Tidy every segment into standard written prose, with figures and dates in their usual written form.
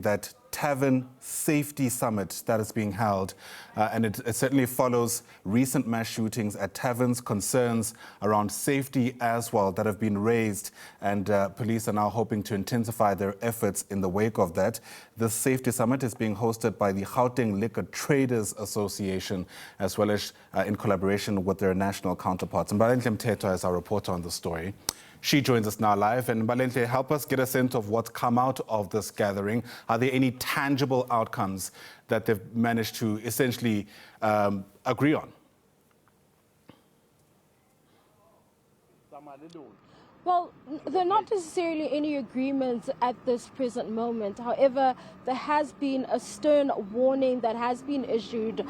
That Tavern Safety Summit that is being held, and it certainly follows recent mass shootings at taverns, concerns around safety as well that have been raised, and police are now hoping to intensify their efforts in the wake of that. This Safety Summit is being hosted by the Gauteng Liquor Traders Association, as well as in collaboration with their national counterparts. Mbalenhle Mthethwa is our reporter on the story. She joins us now live. And Mbalenhle, help us get a sense of what's come out of this gathering. Are there any tangible outcomes that they've managed to essentially agree on? Well, there are not necessarily any agreements at this present moment. However, there has been a stern warning that has been issued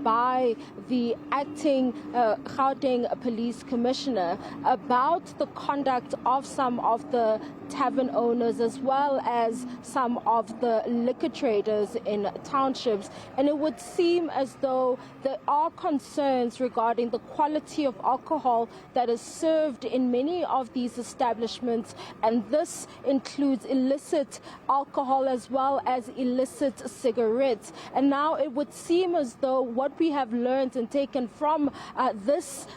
by the acting Gauteng Police Commissioner about the conduct of some of the tavern owners as well as some of the liquor traders in townships. And it would seem as though there are concerns regarding the quality of alcohol that is served in many of these establishments, and this includes illicit alcohol as well as illicit cigarettes. And now it would seem as though what we have learned and taken from this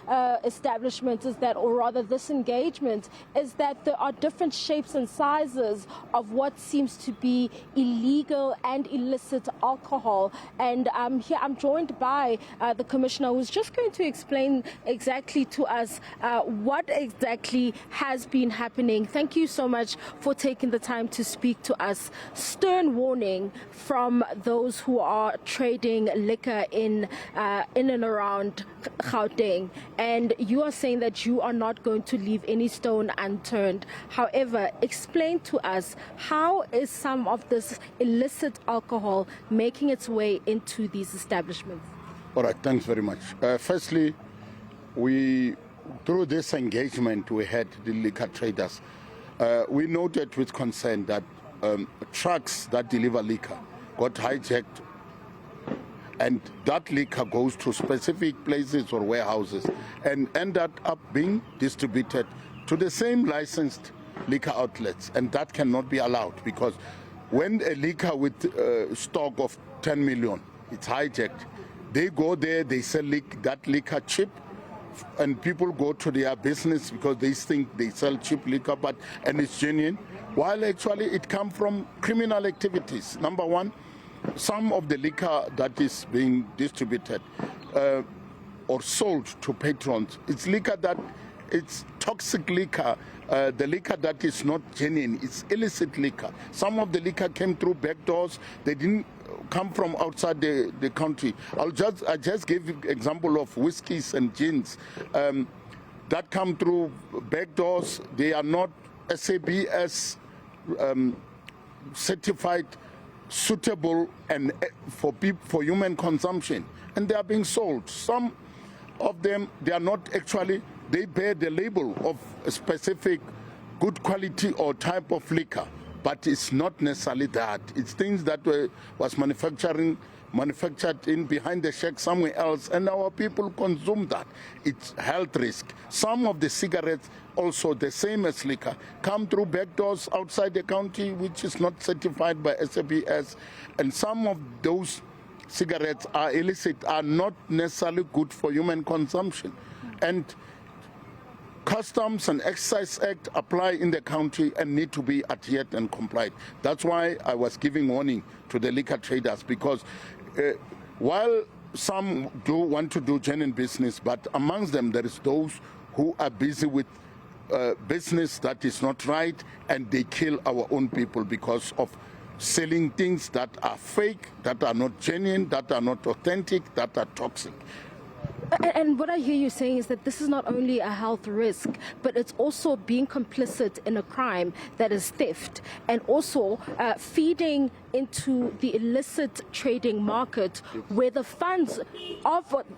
establishment is that, or rather this engagement, is that there are different shapes and sizes of what seems to be illegal and illicit alcohol. And here I'm joined by the Commissioner, who's just going to explain exactly to us what exactly has been happening. Thank you so much for taking the time to speak to us. Stern warning from those who are trading liquor in and around Gauteng, and you are saying that you are not going to leave any stone unturned. However, explain to us, how is some of this illicit alcohol making its way into these establishments? All right, thanks very much. Firstly, through this engagement we had the liquor traders, we noted with concern that trucks that deliver liquor got hijacked, and that liquor goes to specific places or warehouses and ended up being distributed to the same licensed liquor outlets, and that cannot be allowed, because when a liquor with stock of 10 million, it's hijacked, they go there, they sell that liquor cheap, and people go to their business because they think they sell cheap liquor, and it's genuine, while actually it comes from criminal activities. Number one, some of the liquor that is being distributed or sold to patrons, it's liquor that it's toxic liquor, the liquor that is not genuine, it's illicit liquor. Some of the liquor came through back doors, they didn't come from outside the country. I just gave you example of whiskeys and gins that come through back doors. They are not SABC certified, suitable and for human consumption, and they are being sold. Some of them, they are not actually, they bear the label of a specific good quality or type of liquor, but it's not necessarily that. It's things that was manufactured in behind the shack somewhere else, and our people consume that. It's health risk. Some of the cigarettes, also the same as liquor, come through back doors outside the county, which is not certified by SABC, and some of those cigarettes are illicit, are not necessarily good for human consumption. And Customs and Excise Act apply in the county and need to be adhered and complied. That's why I was giving warning to the liquor traders, because while some do want to do genuine business, but amongst them there is those who are busy with business that is not right, and they kill our own people because of selling things that are fake, that are not genuine, that are not authentic, that are toxic. And what I hear you saying is that this is not only a health risk, but it's also being complicit in a crime that is theft, and also feeding into the illicit trading market, where the funds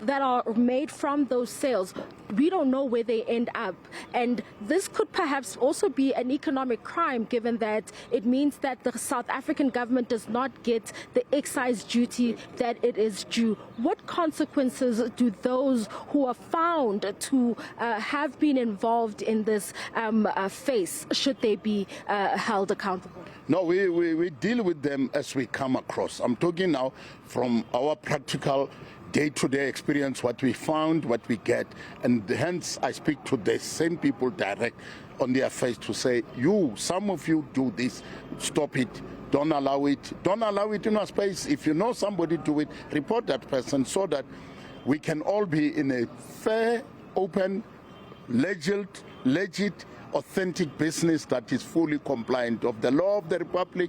that are made from those sales, we don't know where they end up. And this could perhaps also be an economic crime, given that it means that the South African government does not get the excise duty that it is due. What consequences do those who are found to have been involved in this face, should they be held accountable? No, we deal with them as we come across. I'm talking now from our practical day-to-day experience, what we found, what we get, and hence I speak to the same people direct on their face to say, some of you do this, stop it, don't allow it in our space. If you know somebody do it, report that person so that we can all be in a fair, open, legit, authentic business that is fully compliant of the law of the Republic,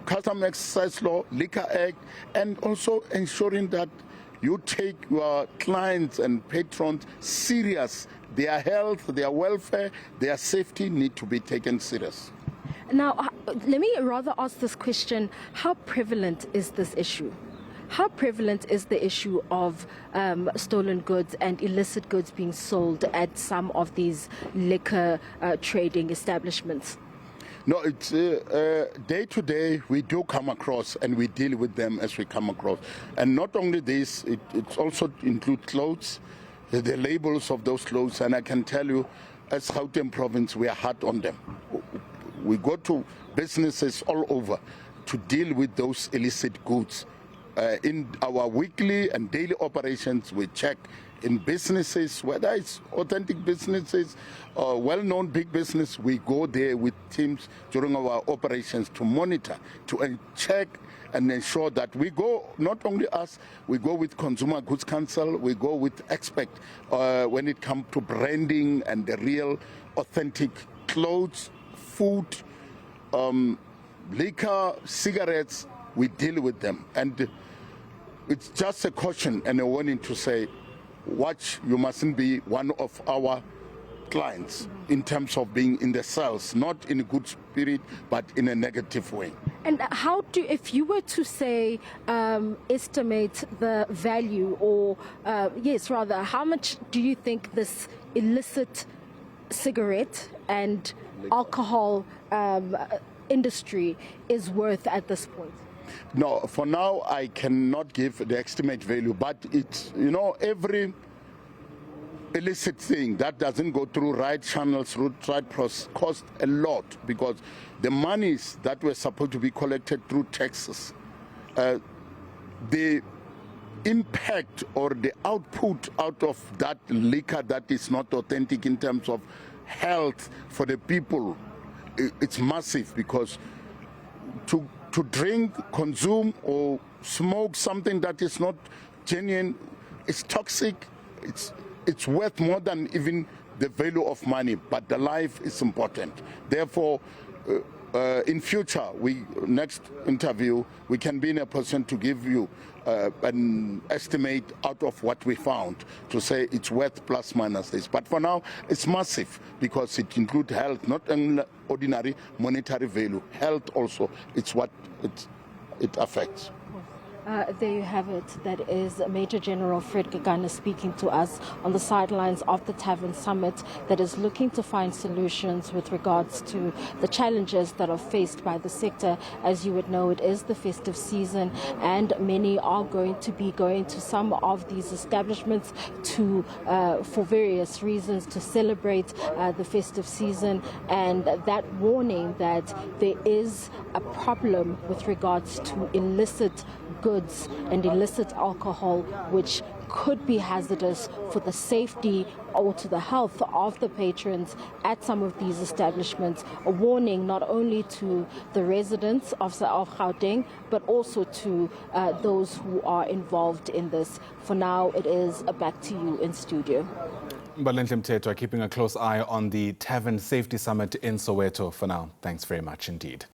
Custom Exercise Law, Liquor Act, and also ensuring that you take your clients and patrons serious. Their health, their welfare, their safety need to be taken serious. Now, let me rather ask this question. How prevalent is this issue? How prevalent is the issue of stolen goods and illicit goods being sold at some of these liquor trading establishments? No, it's day to day we do come across and we deal with them as we come across. And not only this, it also includes clothes, the labels of those clothes. And I can tell you, as Gauteng province, we are hard on them. We go to businesses all over to deal with those illicit goods. In our weekly and daily operations, we check in businesses, whether it's authentic businesses or well-known big business, we go there with teams during our operations to monitor, to check and ensure that we go, not only us, we go with Consumer Goods Council, we go with experts when it comes to branding and the real authentic clothes, food, liquor, cigarettes, we deal with them. And it's just a caution and a warning to say, watch, you mustn't be one of our clients in terms of being in the cells, not in a good spirit, but in a negative way. And how do, if you were to say, estimate the value or, how much do you think this illicit cigarette and alcohol industry is worth at this point? No, for now I cannot give the estimate value, but it's, every illicit thing that doesn't go through right channels, through right process, cost a lot, because the monies that were supposed to be collected through taxes, the impact or the output out of that liquor that is not authentic in terms of health for the people, it's massive, because to drink, consume or smoke something that is not genuine, it's toxic, it's worth more than even the value of money, but the life is important. Therefore, in future, next interview, we can be in a position to give you an estimate out of what we found to say it's worth plus minus this. But for now, it's massive because it includes health, not only ordinary monetary value. Health also, it's what it affects. There you have it. That is Major General Fred Gagana speaking to us on the sidelines of the Tavern Summit that is looking to find solutions with regards to the challenges that are faced by the sector. As you would know, it is the festive season and many are going to be going to some of these establishments to, for various reasons, to celebrate the festive season, and that warning that there is a problem with regards to illicit goods and illicit alcohol, which could be hazardous for the safety or to the health of the patrons at some of these establishments. A warning not only to the residents of Gauteng, but also to those who are involved in this. For now, it is back to you in studio. Mbalenhle Mthethwa, keeping a close eye on the Tavern Safety Summit in Soweto for now. Thanks very much indeed.